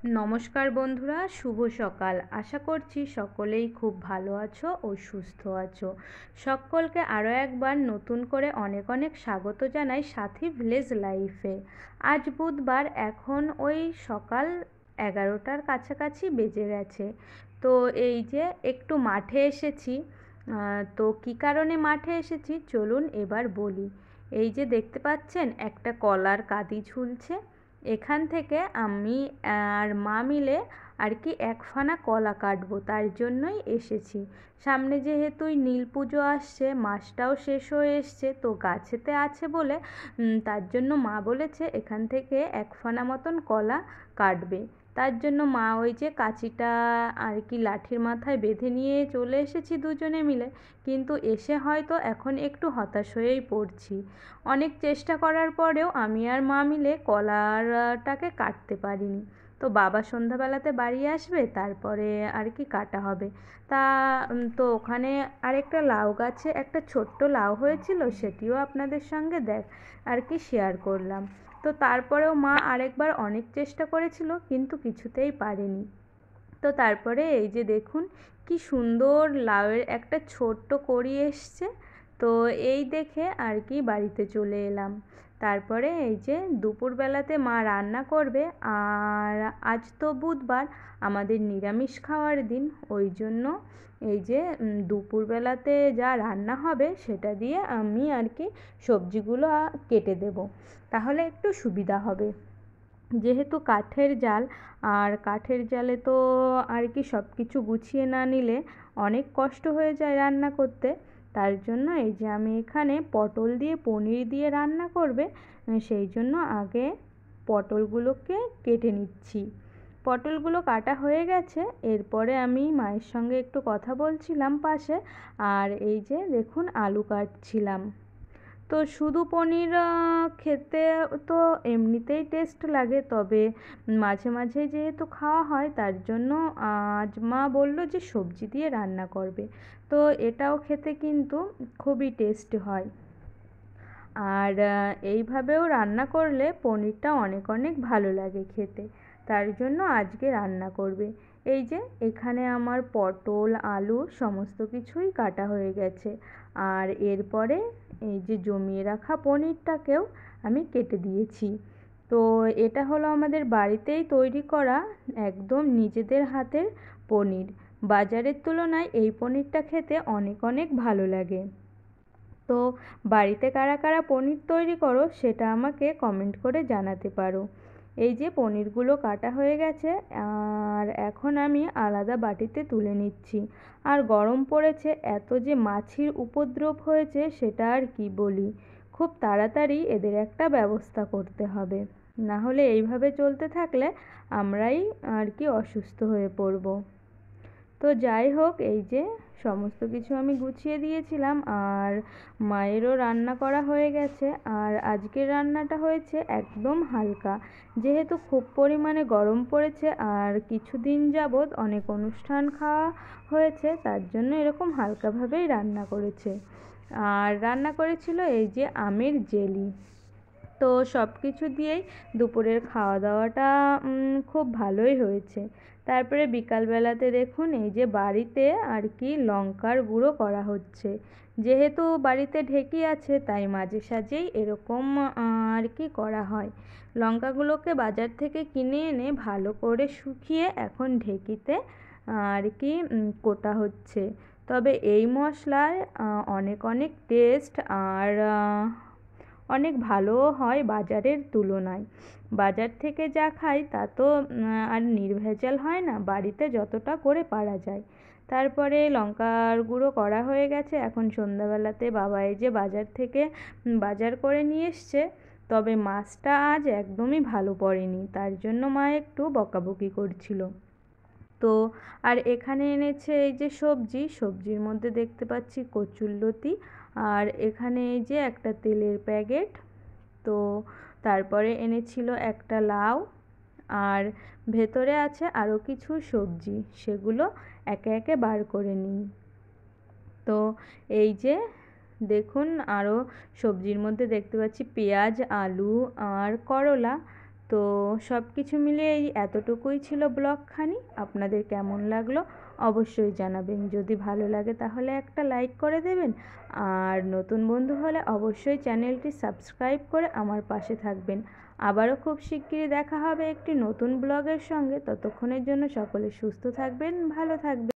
নমস্কার বন্ধুরা, শুভ সকাল। আশা করছি সকলেই খুব ভালো আছো ও সুস্থ আছো। সকলকে আরও একবার নতুন করে অনেক অনেক স্বাগত জানাই সাথী ভিলেজ লাইফে। আজ বুধবার, এখন ওই সকাল 11টার কাছাকাছি বেজে গেছে। তো এই যে একটু মাঠে এসেছি। তো কী কারণে মাঠে এসেছি চলুন এবার বলি। এই যে দেখতে পাচ্ছেন একটা কলার কাঁদি ঝুলছে। এখান থেকে আমি আর মা মিলে আর কি একফানা কলা কাটবো, তার জন্যই এসেছি। সামনে যেহেতুই নীল পুজো আসছে, মাসটাও শেষ হয়ে এসছে, তো গাছেতে আছে বলে তার জন্য মা বলেছে এখান থেকে একফানা মতন কলা কাটবে। তার জন্য মা ওই যে কাঁচিটা আর কি লাঠির মাথায় বেঁধে নিয়ে চলে এসেছি দুজনে মিলে। কিন্তু এসে হয়তো এখন একটু হতাশ হয়েই পড়ছি। অনেক চেষ্টা করার পরেও আমি আর মা মিলে কলারটাকে কাটতে পারিনি। তো বাবা সন্ধ্যাবেলাতে বাড়ি আসবে, তারপরে আর কি কাটা হবে। তা তো ওখানে আরেকটা লাউ গাছে একটা ছোট্ট লাউ হয়েছিল, সেটিও আপনাদের সঙ্গে আর কি শেয়ার করলাম। তো তারপরেও মা আরেকবার অনেক চেষ্টা করেছিল, কিন্তু কিছুতেই পারেনি। তো তারপরে এই যে দেখুন কি সুন্দর লাউয়ের একটা ছোট্ট কড়ি এসছে। তো এই দেখে আর কি বাড়িতে চলে এলাম। তারপরে এই যে দুপুরবেলাতে মা রান্না করবে, আর আজ তো বুধবার, আমাদের নিরামিষ খাওয়ার দিন। ওই জন্য এই যে দুপুরবেলাতে যা রান্না হবে সেটা দিয়ে আমি আর কি সবজিগুলো কেটে দেব, তাহলে একটু সুবিধা হবে। যেহেতু কাঠের জাল, আর কাঠের জালে তো আর কি সব কিছু গুছিয়ে না নিলে অনেক কষ্ট হয়ে যায় রান্না করতে। তার জন্য এই যে আমি এখানে পটল দিয়ে পনির দিয়ে রান্না করবে, সেই জন্য আগে পটলগুলোকে কেটে নিচ্ছি। পটলগুলো কাটা হয়ে গেছে, এরপরে আমি মায়ের সঙ্গে একটু কথা বলছিলাম পাশে। আর এই যে দেখুন আলু কাটছিলাম। তো শুধু পনির খেতে তো এমনিতেই টেস্ট লাগে, তবে মাঝে মাঝে যেহেতু খাওয়া হয় তার জন্য আজ মা বললো যে সবজি দিয়ে রান্না করবে। তো এটাও খেতে কিন্তু খুবই টেস্ট হয়। আর এইভাবেও রান্না করলে পনিরটা অনেক অনেক ভালো লাগে খেতে, তার জন্য আজকে রান্না করবে। এই যে এখানে আমার পটল আলু সমস্ত কিছুই কাটা হয়ে গেছে। আর এরপরে এই যে জমিয়ে রাখা পনিরটাকেও আমি কেটে দিয়েছি। তো এটা হলো আমাদের বাড়িতেই তৈরি করা একদম নিজেদের হাতের পনির। বাজারের তুলনায় এই পনিরটা খেতে অনেক অনেক ভালো লাগে। তো বাড়িতে কারা কারা পনির তৈরি করো সেটা আমাকে কমেন্ট করে জানাতে পারো। এই যে পনিরগুলো কাটা হয়ে গেছে, আর এখন আমি আলাদা বাটিতে তুলে নিচ্ছি। আর গরম পড়েছে, এত যে মাছির উপদ্রব হয়েছে সেটা আর কি বলি। খুব তাড়াতাড়ি এদের একটা ব্যবস্থা করতে হবে, না হলে এইভাবে চলতে থাকলে আমরাই আর কি অসুস্থ হয়ে পড়ব। তো যাই হোক, এই যে সমস্ত কিছু আমি গুছিয়ে দিয়েছিলাম, আর মায়েরও রান্না করা হয়ে গেছে। আর আজকের রান্নাটা হয়েছে একদম হালকা, যেহেতু খুব পরিমাণে গরম পড়েছে আর কিছুদিন যাবৎ অনেক অনুষ্ঠান খাওয়া হয়েছে, তার জন্য এরকম হালকাভাবেই রান্না করেছে। আর রান্না করেছিল এই যে আমের জেলি। তো সব কিছু দিয়েই দুপুরের খাওয়া দাওয়াটা খুব ভালোই হয়েছে। তারপরে বিকালবেলাতে দেখুন এই যে বাড়িতে আর কি লঙ্কার গুঁড়ো করা হচ্ছে। যেহেতু বাড়িতে ঢেঁকি আছে, তাই মাঝে সাঝেই এরকম আর কি করা হয়। লঙ্কাগুলোকে বাজার থেকে কিনে এনে ভালো করে শুকিয়ে এখন ঢেঁকিতে আর কি কোটা হচ্ছে। তবে এই মশলার অনেক অনেক টেস্ট আর অনেক ভালোও হয় বাজারের তুলনায়। বাজার থেকে যা খাই তা তো আর নির্ভেজাল হয় না, বাড়িতে যতটা করে পারা যায়। তারপরে লঙ্কার গুঁড়ো করা হয়ে গেছে, এখন সন্ধ্যাবেলাতে বাবা এই যে বাজার থেকে বাজার করে নিয়ে এসছে। তবে মাছটা আজ একদমই ভালো পড়েনি, তার জন্য মা একটু বকাবকি করছিল। তো আর এখানে এনেছে এই যে সবজির মধ্যে দেখতে পাচ্ছি কচুরলতি, আর এখানে এই যে একটা তেলের প্যাকেট। তো তারপরে এনেছিল একটা লাউ, আর ভেতরে আছে আরও কিছু সবজি, সেগুলো একে একে বার করে নিই। তো এই যে দেখুন আরও সবজির মধ্যে দেখতে পাচ্ছি পেঁয়াজ আলু আর করলা। তো সব কিছু মিলিয়ে এই এতটুকুই ছিল ব্লগখানি। আপনাদের কেমন লাগলো অবশ্যই জানাবেন। যদি ভালো লাগে তাহলে একটা লাইক করে দেবেন, আর নতুন বন্ধু হলে অবশ্যই চ্যানেলটি সাবস্ক্রাইব করে আমার পাশে থাকবেন। আবারও খুব শিগগিরই দেখা হবে একটি নতুন ব্লগের সঙ্গে। ততক্ষণের জন্য সকলে সুস্থ থাকবেন, ভালো থাকবেন।